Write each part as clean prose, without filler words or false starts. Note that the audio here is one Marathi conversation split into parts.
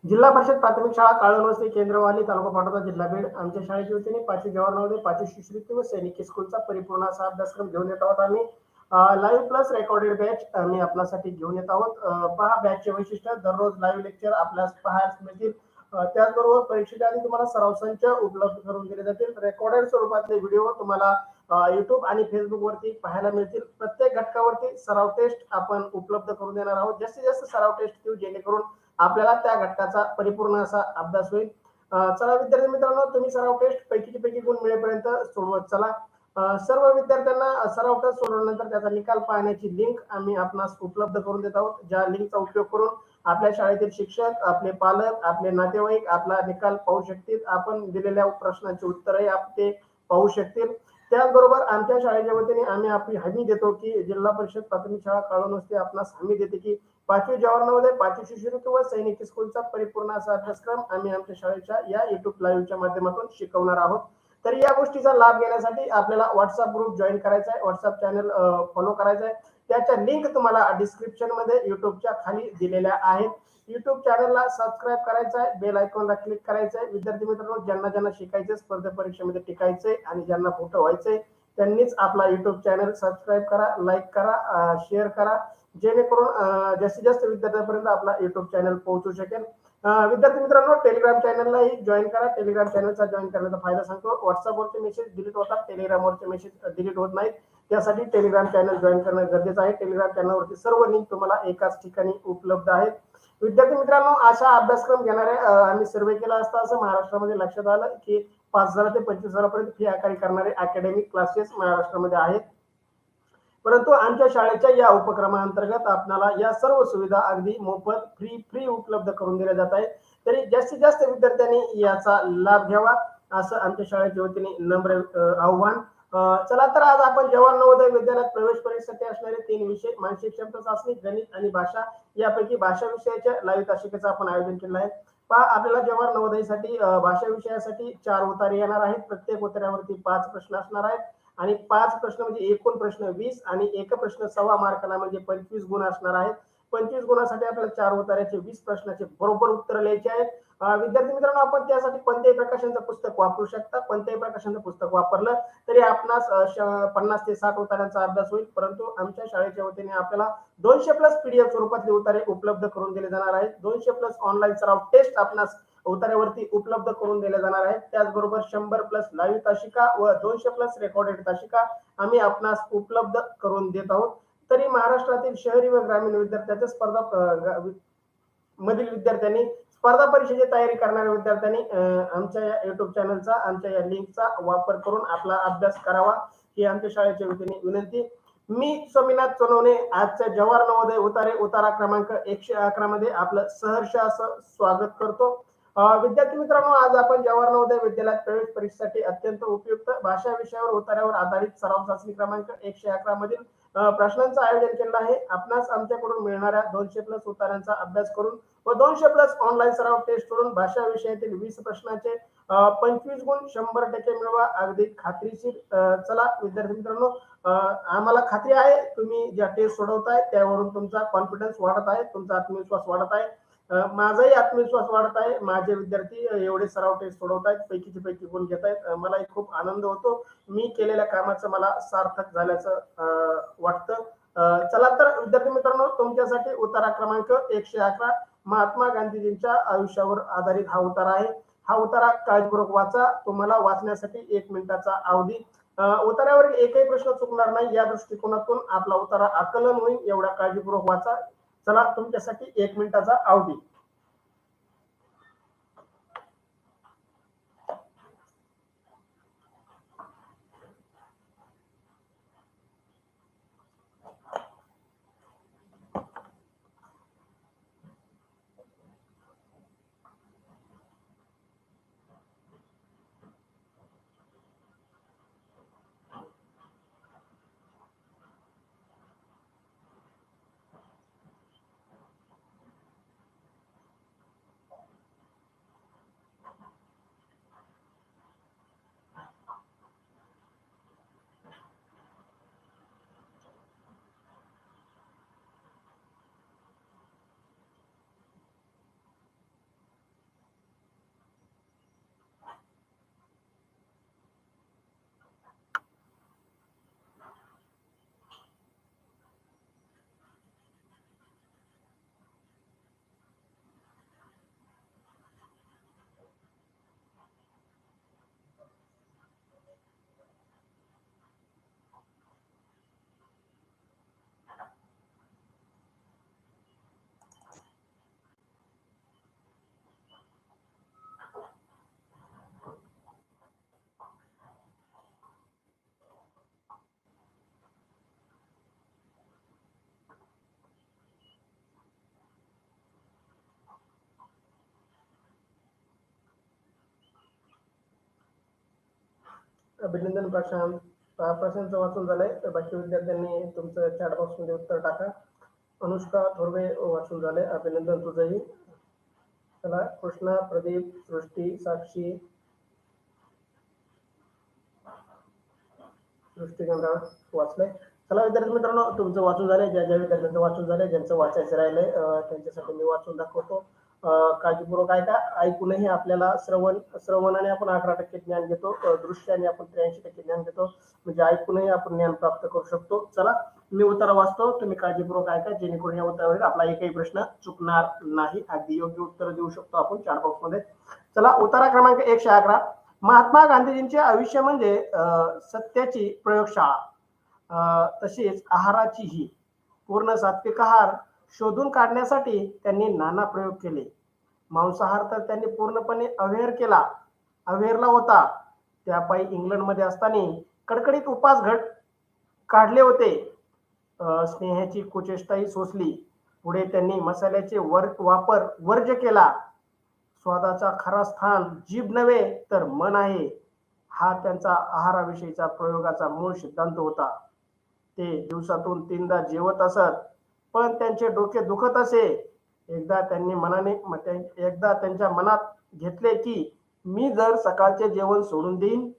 जिल्हा परिषद प्राथमिक शाळा काळवणवस्ती केंद्रवाली तालुका पाटोदा जिल्हा बीड आमच्या शाळेच्या वतीने 5वी जवाहर नवोदय 5वी शिष्यवृत्ती व सैनिकी स्कूलचा परिपूर्ण असा अभ्यासक्रम घेऊन येत आहोत आम्ही लाईव्ह प्लस रेकॉर्डेड बॅच आम्ही आपल्यासाठी घेऊन येत आहोत पहा बॅचचे वैशिष्ट्य दररोज लाईव्ह लेक्चर आपल्यास पाहायला मिळतील त्याचबरोबर परीक्षेच्या आधी तुम्हाला सराव संच उपलब्ध करून दिले जातील रेकॉर्डेड स्वरूपातले व्हिडिओ तुम्हाला युट्यूब आणि फेसबुक वरती पाहायला मिळतील प्रत्येक घटकावरती सराव टेस्ट आपण उपलब्ध करून देणार आहोत जास्तीत जास्त सराव टेस्ट देऊ जेणेकरून आपल्याला त्या घटकाचा परिपूर्ण असा अभ्यास होईल चला विद्यार्थी मित्रांनो तुम्ही सराव टेस्ट पैकीचे पैकी गुण मिळेपर्यंत सोडवत चला सर्व विद्यार्थ्यांना सराव टेस्ट सोडवल्यानंतर त्याचा निकाल पाहण्याची लिंक आम्ही आपणास उपलब्ध करून देत आहोत ज्या लिंकचा उपयोग करून आपल्या शाळेतील शिक्षक आपले पालक आपले नातेवाईक आपला निकाल पाहू शकतील आपण दिलेल्या प्रश्नांची उत्तरही ते पाहू शकतील त्याचबरोबर आमच्या शाळेच्या वतीने आम्ही आपली हमी देतो की जिल्हा परिषद प्राथमिक शाळा काळवणवस्ती आपणास हमी देते की 5वी जवाहर नवोदय 5वी शिष्यवृत्ती व सैनिकी स्कूलचा परिपूर्ण असा अभ्यासक्रम आम्ही आमच्या शाळेच्या या युट्यूब लाईव्हच्या माध्यमातून शिकवणार आहोत तर या गोष्टीचा लाभ घेण्यासाठी आपल्याला व्हॉट्सअप ग्रुप जॉईन करायचा आहे व्हॉट्सअप चॅनल फॉलो करायचा आहे त्याच्या लिंक तुम्हाला डिस्क्रिप्शन मध्ये युट्यूबच्या खाली दिलेल्या आहेत युट्यूब चॅनलला सबस्क्राईब करायचं आहे बेल आयकॉनला क्लिक करायचं आहे विद्यार्थी मित्रांनो ज्यांना ज्यांना शिकायचे स्पर्धा परीक्षेमध्ये टिकायचंय आणि ज्यांना फोटो व्हायचंय त्यांनीच आपला युट्यूब चॅनल सबस्क्राईब करा लाईक करा शेअर करा जेणेकरून जास्तीत जास्त विद्यार्थ्यांपर्यंत आपला युट्यूब चॅनल पोहोचू शकेल विद्यार्थी मित्रांनो टेलिग्राम चॅनललाही जॉईन करा टेलिग्राम चॅनलचा जॉईन करण्याचा फायदा सांगतो व्हॉट्सअपवरचे मेसेज डिलीट होतात टेलिग्रामवरचे मेसेज डिलीट होत नाहीत त्यासाठी टेलिग्राम चॅनल जॉईन करणं गरजेचं आहे टेलिग्राम चॅनलवरती सर्व लिंक तुम्हाला एकाच ठिकाणी उपलब्ध आहेत विद्यार्थी मित्रांनो अशा अभ्यासक्रम घेणाऱ्या आम्ही सर्वे केला असता असं महाराष्ट्रामध्ये लक्षात आलं की 5,000 ते 25,000 पर्यंत फी आकारणी करणारे अकॅडमिक क्लासेस महाराष्ट्रामध्ये आहेत परंतु आमच्या शाळेच्या या उपक्रमाअंतर्गत आपल्याला या सर्व सुविधा अगदी मोफत फ्री उपलब्ध करून दिल्या जात आहे तरी जास्तीत जास्त विद्यार्थ्यांनी याचा लाभ घ्यावा असं आमच्या शाळेच्या वतीने नम्र आव्हान चला तर आज आपण जवाहर नवोदय विद्यालयात प्रवेश परीक्षेसाठी असणारे 3 विषय मानसिक क्षमता चाचणी गणित आणि भाषा यापैकी भाषा विषयाच्या लाईव्ह तासिकेचं आपण आयोजन केलं आहे पहा आपल्याला जवाहर नवोदयसाठी भाषा विषयासाठी 4 उतारे येणार आहेत प्रत्येक उतार्यावरती 5 प्रश्न असणार आहेत आणि 5 प्रश्न म्हणजे एकूण प्रश्न 20 आणि एक प्रश्न 1.25 मार्काला म्हणजे 25 गुण असणार आहेत 25 गुणासाठी आपल्याला 4 उतार्याचे 20 प्रश्नाचे बरोबर उत्तर लिहायचे आहेत विद्यार्थी मित्रांनो आपण त्यासाठी कोणत्याही प्रकाशनचं पुस्तक वापरू शकता कोणत्याही प्रकाशनचं पुस्तक वापरलं तरी आपणास 50 ते 60 उतार्यांचा अभ्यास होईल परंतु आमच्या शाळेच्या वतीने आपल्याला 200 प्लस पीडीएफ स्वरूपातले उतारे उपलब्ध करून दिले जाणार आहेत 200 प्लस ऑनलाईन सराव टेस्ट आपणास उतार्यावरती उपलब्ध करून दिले जाणार आहेत त्याचबरोबर 100 प्लस लाईव्ह तासिका व 200 प्लस रेकॉर्डेड तासिका आम्ही आपणास उपलब्ध करून देत आहोत तरी महाराष्ट्रातील शहरी व ग्रामीण विद्यार्थ्यांच्या स्पर्धा मधील विद्यार्थ्यांनी स्पर्धा परीक्षेची तयारी करणाऱ्या विद्यार्थ्यांनी आमच्या या युट्यूब चॅनलचा आमच्या या लिंकचा वापर करून आपला अभ्यास करावा ही आमच्या शाळेच्या वतीने विनंती मी स्वामीनाथ सोनवणे आजच्या जवाहर नवोदय उतारा क्रमांक 111 मध्ये आपलं सहर्ष असं स्वागत करतो विद्यार्थी मित्रांनो आज आपण जवाहर नवोदय विद्यालयात प्रवेश परीक्षेसाठी अत्यंत उपयुक्त भाषा विषयावर उतार्यावर आधारित सराव चाचणी क्रमांक 111 मधील प्रश्नांचं आयोजन केलं आहे आपणास आमच्याकडून मिळणाऱ्या 200 प्लस उतार्यांचा अभ्यास करून व 200 प्लस ऑनलाईन सराव टेस्ट करून भाषा विषयातील 20 प्रश्नाचे 25 गुण 100% मिळवा अगदी खात्रीशीर चला विद्यार्थी मित्रांनो आम्हाला खात्री आहे तुम्ही ज्या टेस्ट सोडवताय त्यावरून तुमचा कॉन्फिडन्स वाढत आहे तुमचा आत्मविश्वास वाढत आहे माझाही आत्मविश्वास वाढत आहे माझे विद्यार्थी एवढे सराव टेस्ट सोडवतायत पैकीचे पैकी गुण घेत आहेत मलाही खूप आनंद होतो मी केलेल्या कामाचं मला सार्थक झाल्याचं वाटतं चला तर विद्यार्थी मित्रांनो तुमच्यासाठी उतारा क्रमांक 111 महात्मा गांधीजींच्या आयुष्यावर आधारित हा उतारा आहे हा उतारा काळजीपूर्वक वाचा तुम्हाला वाचण्यासाठी 1 मिनिटाचा अवधी उतार्यावरील एकही प्रश्न चुकणार नाही या दृष्टिकोनातून आपला उतारा आकलन होईल एवढा काळजीपूर्वक वाचा चला तुमच्यासाठी 1 मिनिटाचा अवधी अभिनंदन प्रशांत. प्रशांतचं वाचून झालंय. तर बाकी विद्यार्थ्यांनी तुमचं चॅट बॉक्स मध्ये उत्तर टाका. अनुष्का थोरवे वाचून झाले. अभिनंदन तुझंही. चला कृष्णा, प्रदीप, सृष्टी, साक्षी, सृष्टीगंधा वाचलंय. चला विद्यार्थी मित्रांनो, तुमचं वाचून झालंय. ज्या ज्या विद्यार्थ्यांचं वाचून झालंय, ज्यांचं वाचायचं राहिलंय त्यांच्यासाठी मी वाचून दाखवतो. काळजीपूर्वक ऐका. ऐकूनही आपल्याला श्रवणाने आपण 11% ज्ञान घेतो, दृश्याने आपण 83% ज्ञान घेतो. म्हणजे ऐकूनही आपण ज्ञान प्राप्त करू शकतो. चला मी उत्तर वाचतो, तुम्ही काळजीपूर्वक ऐका, जेणेकरून या उत्तरावर आपला एकही प्रश्न चुकणार नाही. अगदी योग्य उत्तर देऊ शकतो आपण चॅट बॉक्स मध्ये. चला उत्तरा क्रमांक 111. महात्मा गांधीजींचे आयुष्य म्हणजे सत्याची प्रयोगशाळा, तसेच आहाराचीही. पूर्ण सात्विक आहार शोधून काढण्यासाठी त्यांनी नाना प्रयोग केले. मांसाहार तर त्यांनी पूर्णपणे अव्हेरला होता. त्यापायी इंग्लंडमध्ये असताना कडकडीत उपास घट काढले होते. स्नेहाची कुचेष्टाही सोसली. पुढे त्यांनी मसाल्याचे वापर वर्ज्य केला. स्वादाचा खरा स्थान जीभ नव्हे तर मन आहे, हा त्यांचा आहाराविषयीचा प्रयोगाचा मूळ सिद्धांत होता. ते दिवसातून 3दा जेवत असत, पण त्यांचे डोके दुखत असे. एकदा त्यांच्या मनात घेतले की मी जर सकाळचे जेवण सोडून देईन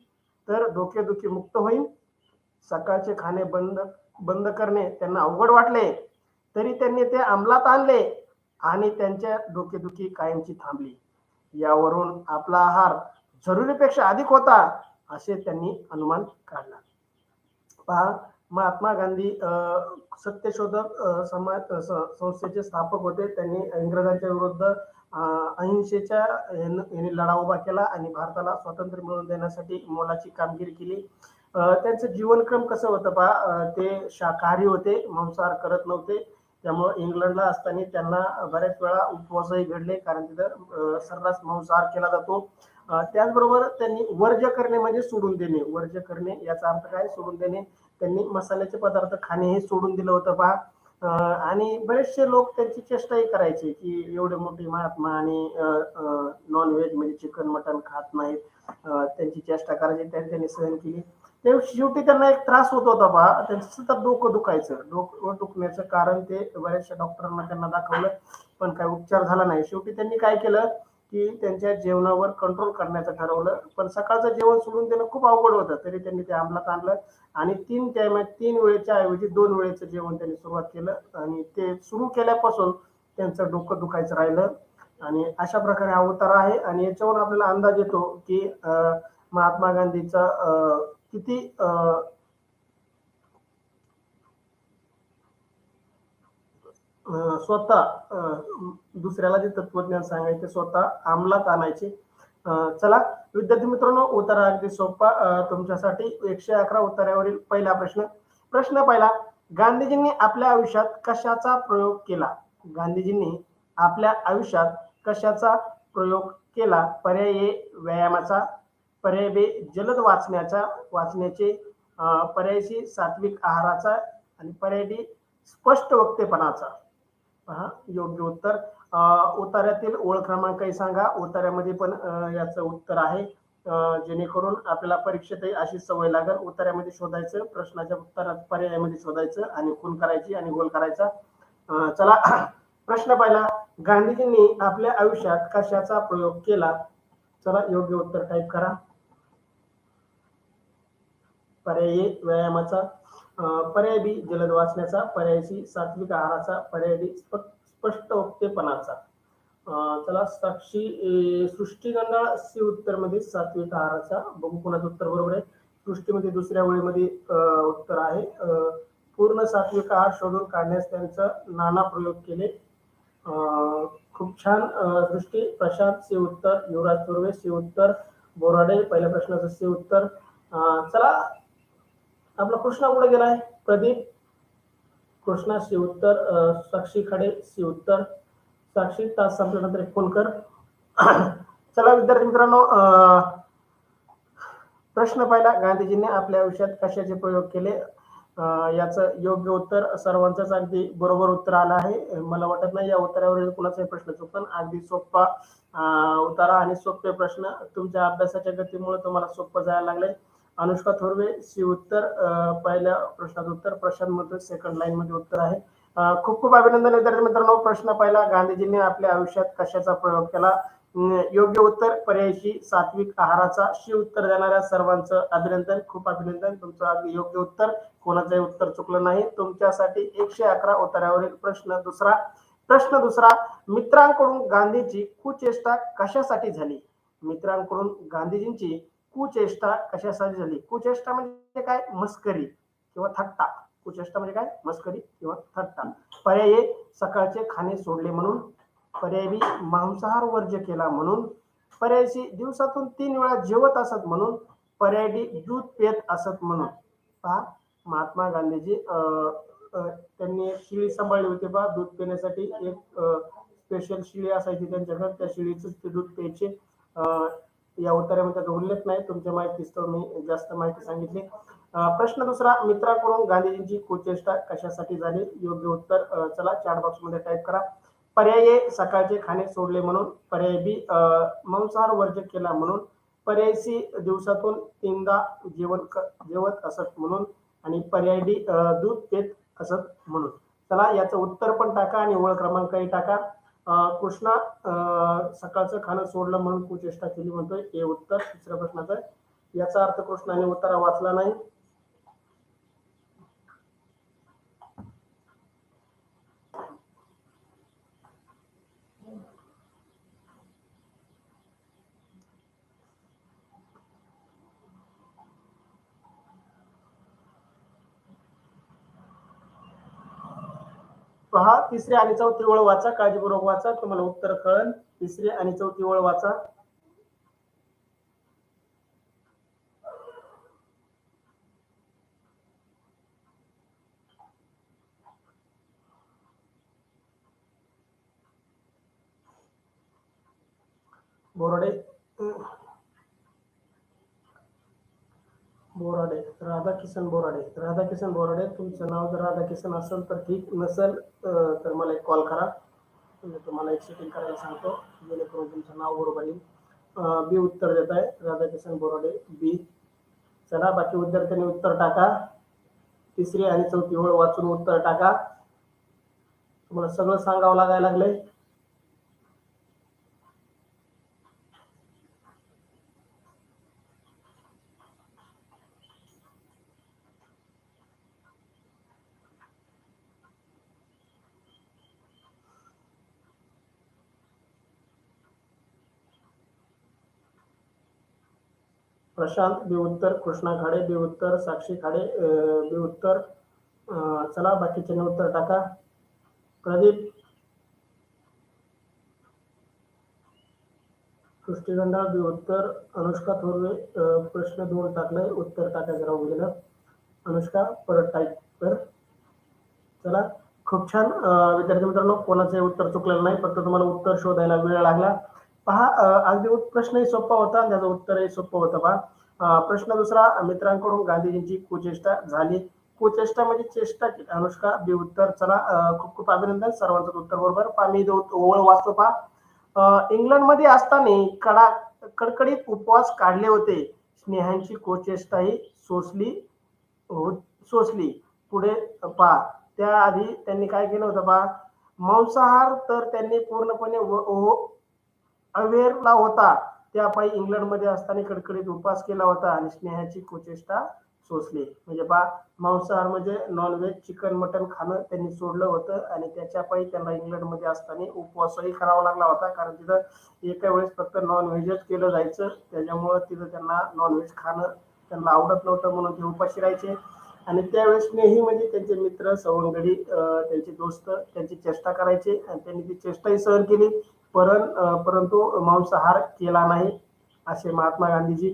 तर डोकेदुखी मुक्त होईल. सकाळचे खाणे बंद करणे त्यांना अवघड वाटले, तरी त्यांनी ते अंमलात आणले आणि त्यांच्या डोकेदुखी कायमची थांबली. यावरून आपला आहार जरुरीपेक्षा अधिक होता असे त्यांनी अनुमान काढला. पहा, महात्मा गांधी सत्यशोधक समाज संस्थेचे स्थापक होते. त्यांनी इंग्रजांच्या विरुद्ध अहिंसेच्या लढा उभा केला आणि भारताला स्वातंत्र्य मिळवून देण्यासाठी मोलाची कामगिरी केली. त्यांचं जीवनक्रम कसं होतं पहा, ते शाकाहारी होते, मांसाहार करत नव्हते. त्यामुळे इंग्लंडला असताना त्यांना बऱ्याच वेळा उपवासही घडले, कारण तिथं सर्रास मांसाहार केला जातो. त्याचबरोबर त्यांनी वर्ज्य करणे म्हणजे सोडून देणे. वर्ज्य करणे याचा अर्थ काय? सोडून देणे. त्यांनी मसाल्याचे पदार्थ खाणे हे सोडून दिलं होतं पहा. आणि बरेचसे लोक त्यांची चेष्टाही करायचे की एवढे मोठे महात्मा आणि नॉन व्हेज म्हणजे चिकन मटन खात नाहीत. त्यांची चेष्टा करायची, त्यांनी सहन केली. ते शेवटी त्यांना एक त्रास होत होता पहा, त्यांचं सतत डोकं दुखायचं. डोकं दुखण्याचं कारण ते बऱ्याचशा डॉक्टरांना त्यांना दाखवलं, पण काही उपचार झाला नाही. शेवटी त्यांनी काय केलं की त्यांच्या जेवणावर कंट्रोल करण्याचं ठरवलं. पण सकाळचं जेवण सोडून देणं खूप अवघड होतं, तरी त्यांनी ते अंमलात आणलं आणि 3 वेळेच्या ऐवजी 2 वेळेचं जेवण त्यांनी सुरुवात केलं. आणि ते सुरू केल्यापासून त्यांचं डोकं दुखायचं राहिलं. आणि अशा प्रकारे हा उतारा आहे. आणि याच्यावर आपल्याला अंदाज येतो की महात्मा गांधीचा किती स्वतः दुसऱ्याला जे तत्वज्ञान सांगायचे स्वतः अंमलात आणायचे. चला विद्यार्थी मित्रांनो, उत्तर अगदी सोपा तुमच्यासाठी. 111 उत्तरावरील पहिला प्रश्न पहिला. गांधीजींनी आपल्या आयुष्यात कशाचा प्रयोग केला? गांधीजींनी आपल्या आयुष्यात कशाचा प्रयोग केला? पर्याय ए व्यायामाचा, पर्याय बी जलद वाचण्याचे, पर्याय सी सात्विक आहाराचा आणि पर्याय डी स्पष्ट वक्तेपणाचा. पहा योग्य उत्तर. उतार्यातील ओळ क्रमांकही सांगा. उतार्यामध्ये पण याचं उत्तर आहे, जेणेकरून आपल्याला परीक्षेतही अशी सवय लागेल. उतार्यामध्ये शोधायचं, प्रश्नाच्या उत्तरात पर्यायामध्ये शोधायचं आणि खून करायची आणि गोल करायचा. चला प्रश्न पहिला. गांधीजींनी आपल्या आयुष्यात कशाचा प्रयोग केला? चला योग्य उत्तर टाईप करा. पर्याय ए व्यायामाचा, पर्याय बी जलद वाचण्याचा, पर्याय सी सात्विक आहाराचा, पर्याय डी स्पष्ट वक्तेपणाचा. चला साक्षी सृष्टीगंधा सी उत्तर मध्ये सात्विक आहाराचा. बघू कोणाचं उत्तर बरोबर आहे. सृष्टीमध्ये दुसऱ्या वेळेमध्ये उत्तर आहे. पूर्ण सात्विक आहार शोधून काढण्यास त्यांचं नाना प्रयोग केले. खूप छान सृष्टी. प्रशांत सी उत्तर, युवराज सुर्वे सी उत्तर, बोराडे पहिल्या प्रश्नाचं सी उत्तर. चला आपला कृष्णा कुठे गेलाय? प्रदीप, कृष्णा सी उत्तर, साक्षी खडे सी उत्तर. साक्षी तास संपल्यानंतर एक फोन कर. चला विद्यार्थी मित्रांनो, प्रश्न पहिला. गांधीजींनी आपल्या आयुष्यात कशाचे प्रयोग केले? याचं योग्य उत्तर सर्वांचंच अगदी बरोबर उत्तर आलं आहे. मला वाटत नाही या उत्तरावरील कुणाचाही प्रश्न चुकन. अगदी सोपा उतारा आणि सोपे प्रश्न. तुमच्या अभ्यासाच्या गतीमुळे तुम्हाला सोपं जायला लागले. अनुष्का थोरवे सी उत्तर. पहिल्या प्रश्नाचं उत्तर. प्रशांत मध्ये सेकंड लाईन मध्ये उत्तर आहे. खूप खूप अभिनंदन विद्यार्थी मित्रांनो. प्रश्न पहिला, गांधीजींनी आपल्या आयुष्यात कशाचा प्रयोग केला? योग्य उत्तर पर्याय सी सात्विक आहाराचा. शी उत्तर देणाऱ्या सर्वांचं अभिनंदन, खूप अभिनंदन. तुमचं अगदी योग्य उत्तर, कोणाचंही उत्तर चुकलं नाही. तुमच्यासाठी 111 उत्तरावरील प्रश्न दुसरा. प्रश्न दुसरा, मित्रांकडून गांधीची कुचेष्टा कशासाठी झाली? मित्रांकडून गांधीजींची कुचेष्टा कशासाठी झाली? कुचेष्टा म्हणजे काय? मस्करी किंवा थट्टा. कुचेष्टा म्हणजे काय? मस्करी किंवा थट्टा. पर्याय ए सकाळचे खाणे सोडले म्हणून. पर्याय बी मांसाहार वर्ज्य केला म्हणून. पर्याय सी दिवसातून 3 वेळा जेवत असत म्हणून. पर्याय डी दूध पेत असत म्हणून. पहा, महात्मा गांधीजी त्यांनी एक शिळी सांभाळली होती पहा दूध पिण्यासाठी. एक स्पेशल शिळी असायची त्यांच्याकडे, त्या शिळीच ते दूध प्यायचे. या उत्तरामध्ये त्याचा उल्लेख नाही, तुमच्या माहितीस्तव मी जास्त माहिती सांगितली. प्रश्न दुसरा, मित्राकडून गांधीजींची कुचेष्टा कशासाठी झाली? योग्य उत्तर चला चॅट बॉक्स मध्ये टाईप करा. पर्याय ए सकाळचे खाणे सोडले म्हणून. पर्याय बी मांसाहार वर्ज्य केला म्हणून. पर्याय सी दिवसातून 3दा जेवत असत म्हणून. आणि पर्याय डी दूध पेत असत म्हणून. चला याचं उत्तर पण टाका आणि ओळ क्रमांकही टाका. कृष्णा सकाळचं खाणं सोडलं म्हणून कुचेष्टा केली म्हणतोय, हे उत्तर तिसऱ्या प्रश्नाचं. याचा अर्थ कृष्णाने उत्तर वाचला नाही. पहा, तिसरी आणि चौथी ओळ वाचा, काळजीपूर्वक वाचा, तुम्हाला उत्तर कळेल. तिसरी आणि चौथी ओळ वाचा. बोराडे राधाकिशन बोराडे. तुमचं नाव जर राधाकिशन असेल तर ठीक, नसेल तर मला एक कॉल करा. तुम्हाला एक सेटिंग करायला सांगतो जेणेकरून तुमचं नाव बरोबर येईल. बी उत्तर देत आहे, राधाकिशन बोराडे बी. चला बाकी विद्यार्थ्यांनी उत्तर टाका. तिसरी आणि चौथी ओळ वाचून उत्तर टाका. तुम्हाला सगळं सांगावं लागायला लागलंय. प्रशांत बी उत्तर. कृष्णा खाडे बी उत्तर. साक्षी खाडे बी उत्तर. चला बाकीचे उत्तर टाका. प्रदीप सृष्टीगंधा बी उत्तर. अनुष्का थोरवे प्रश्न 2 टाकलंय, उत्तर टाकायचं राहून गेलं. अनुष्का परत टाईप कर. चला खूप छान विद्यार्थी मित्रांनो, कोणाचंही उत्तर चुकलेलं नाही, फक्त तुम्हाला उत्तर शोधायला वेळ लागला. पहा, अगदी प्रश्नही सोपा होता, त्याचं उत्तरही सोपं होतं. पहा, प्रश्न दुसरा, मित्रांकडून गांधीजींची कुचेष्टा झाली. कुचेष्टा म्हणजे चेष्टा केली. अनुष्का बी उत्तर. चला खूप खूप अभिनंदन, सर्वांचं उत्तर बरोबर. पहा मी ओळ वाचतो. पहा, इंग्लंडमध्ये असताना कडकडीत उपवास काढले होते. स्नेहांची कुचेष्टाही सोसली. पुढे पहा, त्याआधी त्यांनी काय केलं होतं पहा, मांसाहार तर त्यांनी पूर्णपणे अवेअरला होता. त्यापायी इंग्लंडमध्ये असताना कडकडीत उपवास केला होता आणि स्नेहाची कुचेष्टा सोसली. म्हणजे पहा, मांसाहार म्हणजे नॉनव्हेज, चिकन मटन खाणं त्यांनी सोडलं होतं आणि त्याच्यापायी त्यांना इंग्लंडमध्ये असताना उपवासही करावा लागला होता, कारण तिथं एका वेळेस फक्त नॉनव्हेजच केलं जायचं. त्याच्यामुळं तिथं त्यांना नॉनव्हेज खाणं त्यांना आवडत नव्हतं, म्हणून ते उपाशी राहायचे. आणि त्यावेळेस स्नेही म्हणजे त्यांचे मित्र, सवंगडी, त्यांचे दोस्त त्यांची चेष्टा करायचे आणि त्यांनी ती चेष्टाही सहन केली, परंतु मांसाहार केला नाही, असे महात्मा गांधीजी.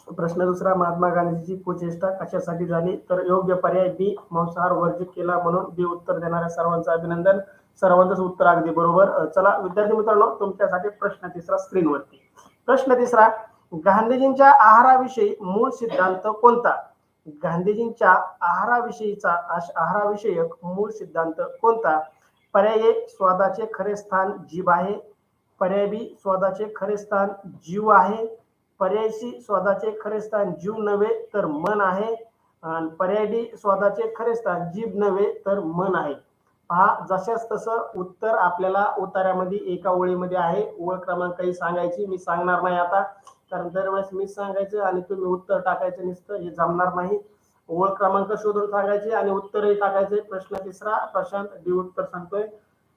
प्रश्न दुसरा, महात्मा गांधीजीची कुचेष्टा कशासाठी झाली? तर योग्य पर्याय बी मांसाहार वर्जित केला म्हणून. बी उत्तर देणाऱ्या सर्वांचं अभिनंदन, सर्वांचंच उत्तर अगदी बरोबर. चला विद्यार्थी मित्रांनो, तुमच्यासाठी प्रश्न तिसरा स्क्रीनवरती. प्रश्न तिसरा, गांधीजींच्या आहाराविषयी मूळ सिद्धांत कोणता? गांधीजींच्या आहाराविषयक मूळ सिद्धांत कोणता? पर्याय ए स्वादाचे खरे स्थान जीभ आहे. पर्याय बी स्वादाचे खरे स्थान जीव आहे. पर्याय सी स्वादाचे खरे स्थान जीव नव्हे तर मन आहे. आणि पर्याय डी स्वादाचे खरे स्थान जीभ नव्हे तर मन आहे. पहा, जशाच तसं उत्तर आपल्याला उतार्यामध्ये एका ओळीमध्ये आहे. ओळ क्रमांकही सांगायची मी सांगणार नाही आता, कारण दरवेळेस मी सांगायचं आणि तुम्ही उत्तर टाकायचं नुसतं, हे जमणार नाही. ओळ क्रमांक शोधून सांगायचे आणि उत्तरही टाकायचे. प्रश्न तिसरा, प्रशांत डी उत्तर सांगतोय.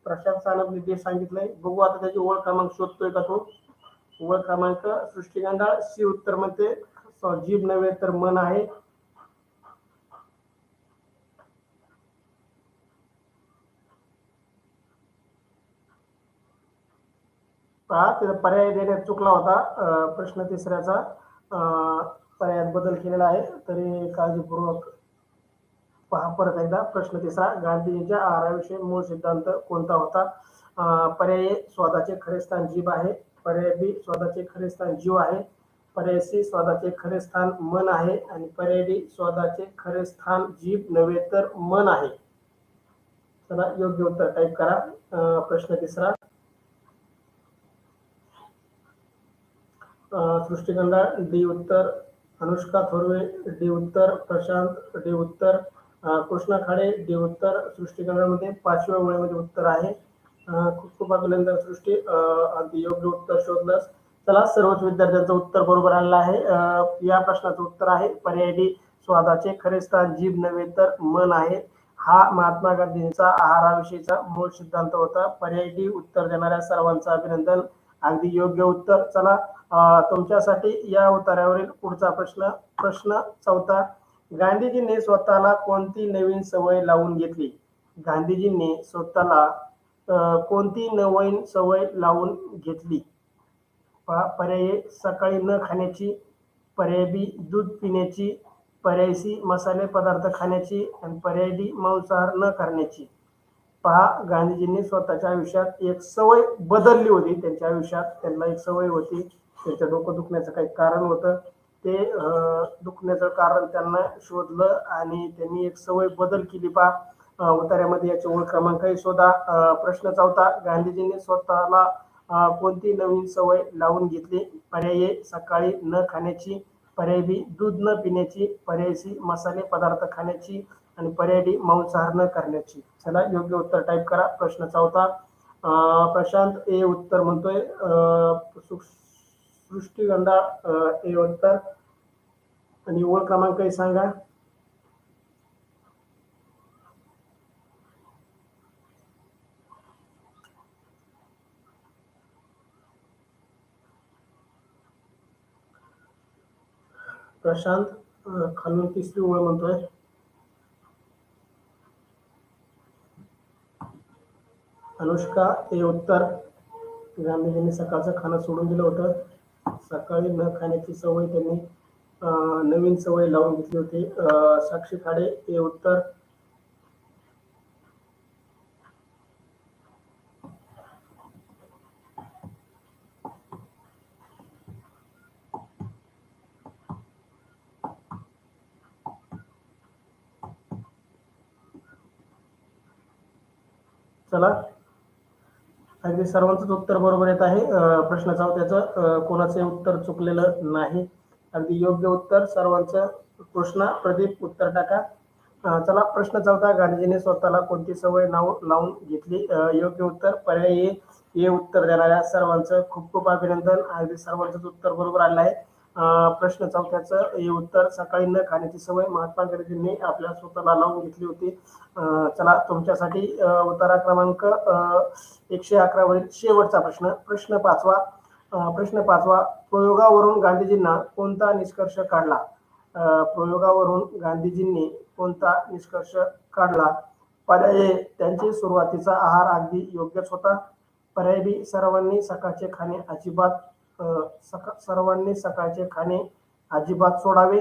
प्रशांत सानपने डी सांगितलंय. बघू आता त्याची ओळ क्रमांक शोधतोय का तो. ओळ क्रमांक सृष्टी गांडाळ सी उत्तर म्हणते जीभ नव्हे तर मन आहे. पहा, त्याचा पर्याय देण्यात चुकला होता. प्रश्न तिसऱ्याचा पर्यायात बदल केलेला आहे, तरी काळजीपूर्वक पहा परत एकदा. प्रश्न तिसरा, गांधीजींच्या आहाराविषयी मूळ सिद्धांत कोणता होता. पर्याय स्वादाचे खरे स्थान जीभ आहे. पर्याय बी स्वादाचे खरे स्थान जीव आहे. पर्याय सी स्वादाचे खरे स्थान मन आहे. आणि पर्याय डी स्वादाचे खरे स्थान जीभ नव्हे तर मन आहे. चला योग्य उत्तर टाईप करा. प्रश्न तिसरा, सृष्टी गंडाळ डी उत्तर, अनुष्का थोरवे डी उत्तर, प्रशांत डी उत्तर, कृष्णा खाडे डी उत्तर. सृष्टी गंडाळमध्ये 5व्या ओळीमध्ये उत्तर आहे. खूप खूप अभिनंदन सृष्टी, अगदी योग्य उत्तर शोधलंस. चला, सर्वच विद्यार्थ्यांचं उत्तर बरोबर आलेलं आहे. या प्रश्नाचं उत्तर आहे पर्याय डी स्वादाचे खरे स्थान जीभ नव्हे तर मन आहे. हा महात्मा गांधींचा आहाराविषयीचा मूळ सिद्धांत होता. पर्याय डी उत्तर देणाऱ्या सर्वांचं अभिनंदन, अगदी योग्य उत्तर. चला, तुमच्यासाठी या उतार्यावरील पुढचा प्रश्न, प्रश्न चौथा. गांधीजींनी स्वतःला कोणती नवीन सवय लावून घेतली. गांधीजींनी स्वतःला कोणती नवीन सवय लावून घेतली. पर्याय सकाळी न खाण्याची, पर्याय बी दूध पिण्याची, पर्याय सी मसाले पदार्थ खाण्याची आणि पर्याय डी मांसाहार न करण्याची. पहा, गांधीजींनी स्वतःच्या आयुष्यात एक सवय बदलली होती. त्यांच्या आयुष्यात त्यांना एक सवय होती, त्यांच्या डोकं दुखण्याचं काही कारण होतं. ते दुखण्याचं कारण त्यांना शोधलं आणि त्यांनी एक सवय बदल केली. पहा, उतार्यामध्ये याचे ओळ क्रमांकही शोधा. प्रश्न चौथा, गांधीजींनी स्वतःला कोणती नवीन सवय लावून घेतली. पर्याय सकाळी न खाण्याची, पर्याय बी दूध न पिण्याची, पर्याय सी मसाले पदार्थ खाण्याची आणि पर्याय डी मांसाहार न करण्याची. चला योग्य उत्तर टाईप करा. प्रश्न चौथा, प्रशांत ए उत्तर म्हणतोय. सृष्टी गंडाळ ए उत्तर आणि ओळ क्रमांकही सांगा. प्रशांत खालून तिसरी ओळ म्हणतोय. अनुष्का हे उत्तर, गांधीजींनी सकाळचं खाणं सोडून दिलं होतं. सकाळी न खाण्याची सवय त्यांनी नवीन सवय लावून घेतली होती. साक्षी खाडे हे उत्तर. चला, अगदी सर्वांचंच उत्तर बरोबर येत आहे. प्रश्न चौथ्याचं कोणाचे उत्तर चुकलेलं नाही, अगदी योग्य उत्तर सर्वांचं. कृष्णा प्रदीप उत्तर टाका. चला, प्रश्न चौथा, गांधीजींनी स्वतःला कोणती सवय लावून घेतली. योग्य उत्तर पर्याय ए उत्तर देणाऱ्या सर्वांचं खूप खूप अभिनंदन, अगदी सर्वांचंच उत्तर बरोबर आलं आहे. प्रश्न चौथ्याचं हे उत्तर, सकाळी न खाण्याची सवय महात्मा गांधींनी आपल्या स्वतःला लावून घेतली होती. चला, तुमच्यासाठी उतारा क्रमांक 111 वरील शेवटचा प्रश्न, प्रश्न पाचवा. प्रश्न पाचवा, प्रयोगावरून गांधीजींना कोणता निष्कर्ष काढला. प्रयोगावरून गांधीजींनी कोणता निष्कर्ष काढला. पर्याय त्यांचे सुरुवातीचा आहार अगदी योग्यच होता. पर्याय बी सर्वांनी सकाळचे खाणे अजिबात सोडावे.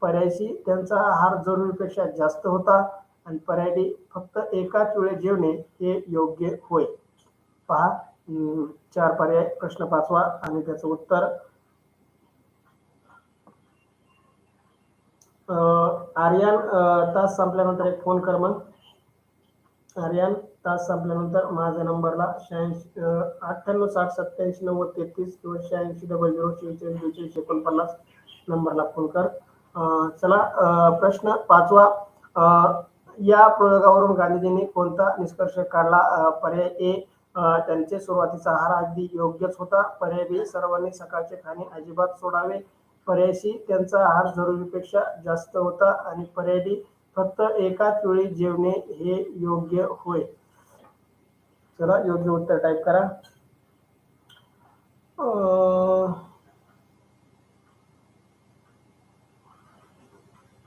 पर्याय सी त्यांचा आहार जरुरीपेक्षा जास्त होता. आणि पर्याय डी फक्त एकाच वेळी जेवणे हे योग्य होय. पहा, 4 पर्याय. प्रश्न पाचवा आणि त्याचं उत्तर. आर्यन, तास संपल्यानंतर एक फोन कर मग. आर्यन. तास संपल्यानंतर माझ्या नंबरला 98 60 87 90 33 किंवा 86 00 44 44 नंबरला फोन कर. चला, प्रश्न 5वा. या प्रयोगावरून गांधीजींनी कोणता निष्कर्ष काढला? पर्याय ए, त्यांचे सुरुवातीचा आहार अगदी योग्यच होता. पर्याय बी, सर्वांनी सकाळचे खाणे अजिबात सोडावे. पर्याय सी, त्यांचा आहार जरुरीपेक्षा जास्त होता. आणि पर्याय डी, फक्त एकाच वेळी जेवणे हे योग्य होय. चला, योग्य उत्तर टाईप करा.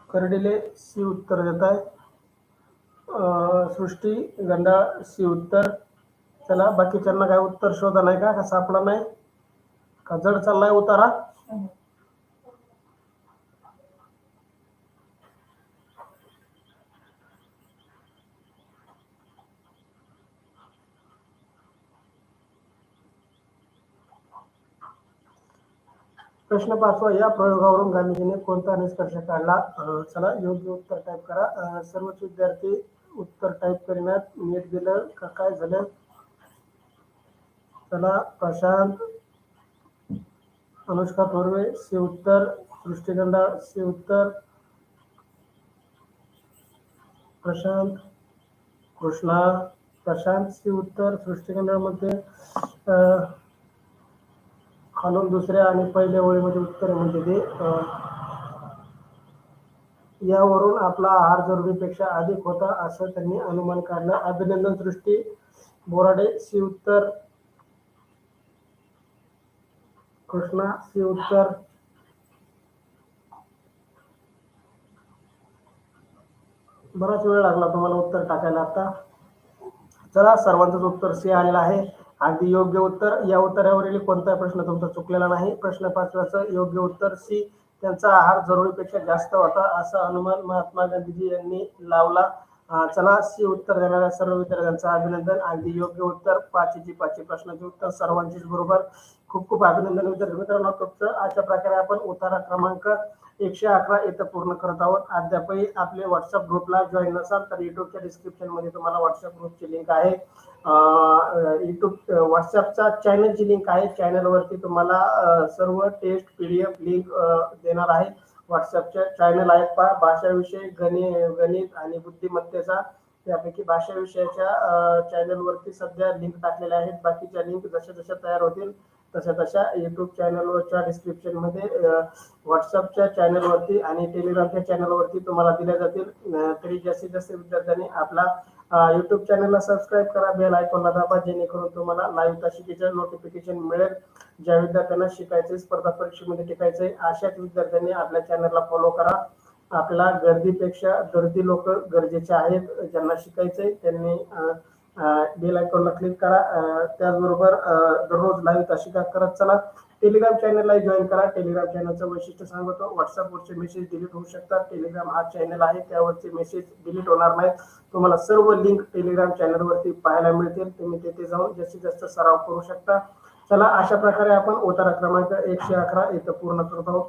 कर्डिले सी उत्तर देत आहे. सृष्टी गंडाळ सी उत्तर. चला, बाकीच्यांना काय उत्तर शोधा नाही का सापडा नाही का? जड चाललाय उतारा? प्रश्न 5वा. या प्रयोगावरून गांधीजींनी कोणता निष्कर्ष काढला? चला, योग्य उत्तर टाईप करा. सर्वच विद्यार्थी उत्तर टाईप करीनात. नीट दिलं का काय झालं? चला, प्रशांत, अनुष्का थोरवे सी उत्तर. सृष्टी गंडाळ सी उत्तर. प्रशांत, कृष्णा, प्रशांत सी उत्तर. सृष्टी गंडाळ मध्ये खालून दुसऱ्या आणि पहिल्या ओळीमध्ये उत्तर म्हणजे ते यावरून आपला आहार जरुरीपेक्षा अधिक होता असं त्यांनी अनुमान काढलं. अभिनंदन सृष्टी. बोराडे सी उत्तर. कृष्णा सी उत्तर. बराच वेळ लागला तुम्हाला उत्तर टाकायला आता. चला, सर्वांचंच उत्तर सी आलेलं आहे. अगदी योग्य उत्तर. या उत्तरावरील कोणताही प्रश्न तुमचा चुकलेला नाही. प्रश्न 5चं योग्य उत्तर सी, त्यांचा आहार जरुरीपेक्षा जास्त होता असा अनुमान महात्मा गांधीजी यांनी लावला. चला, सी उत्तर देणाऱ्या सर्व विद्यार्थ्यांचं अभिनंदन. अगदी योग्य उत्तर. 5ची प्रश्नाचे उत्तर सर्वांचीच बरोबर. खूप खूप अभिनंदन विद्यार्थी मित्रांनो तुमचं. अशा प्रकारे आपण उतारा क्रमांक 111 इथं पूर्ण करत आहोत. अद्यापही आपले व्हॉट्सअप ग्रुपला जॉईन नसाल तर युट्यूबच्या डिस्क्रिप्शन मध्ये तुम्हाला व्हॉट्सअप ग्रुपची लिंक आहे. युट्यूब व्हॉट्सअपचा चॅनलची लिंक आहे. चॅनलवरती तुम्हाला सर्व टेस्ट PDF लिंक देणार आहे. व्हॉट्सअपच्या चॅनल आहेत पहा. भाषाविषय, गणित आणि बुद्धिमत्तेचा, त्यापैकी भाषा विषयाच्या चॅनलवरती सध्या लिंक टाकलेल्या आहेत. बाकीच्या लिंक जशा तयार होतील तशा युट्यूब चॅनलवरच्या डिस्क्रिप्शन मध्ये, व्हॉट्सअपच्या चॅनलवरती आणि टेलिग्रामच्या चॅनलवरती तुम्हाला दिल्या जातील. तरी जास्तीत जास्त विद्यार्थ्यांनी आपला युट्यूब चॅनलला सबस्क्राईब करा, बेल आयकॉनला दाबा, जेणेकरून तुम्हाला लाईव्ह तासिकेचं नोटिफिकेशन मिळेल. ज्या विद्यार्थ्यांना शिकायचे, स्पर्धा परीक्षेमध्ये टिकायचे, अशाच विद्यार्थ्यांनी आपल्या चॅनलला फॉलो करा. आपल्याला गर्दीपेक्षा दर्दी लोक गरजेचे आहेत. ज्यांना शिकायचंय त्यांनी बेल आयकॉनला क्लिक करा. त्याचबरोबर दररोज लाईव्ह तासिका करत चला. टेलिग्राम चॅनलला जॉईन करा. टेलिग्राम चॅनलचं वैशिष्ट्य सांगतो, व्हॉट्सअपवरचे मेसेज डिलीट होऊ शकतात. टेलिग्राम हा चॅनल आहे, त्यावरचे मेसेज डिलीट होणार नाहीत. तुम्हाला सर्व लिंक टेलिग्राम चॅनलवरती पाहायला मिळतील. तुम्ही तेथे जाऊन जास्तीत जास्त सराव करू शकता. चला, अशा प्रकारे आपण उतारा क्रमांक 111 इथं पूर्ण करत आहोत.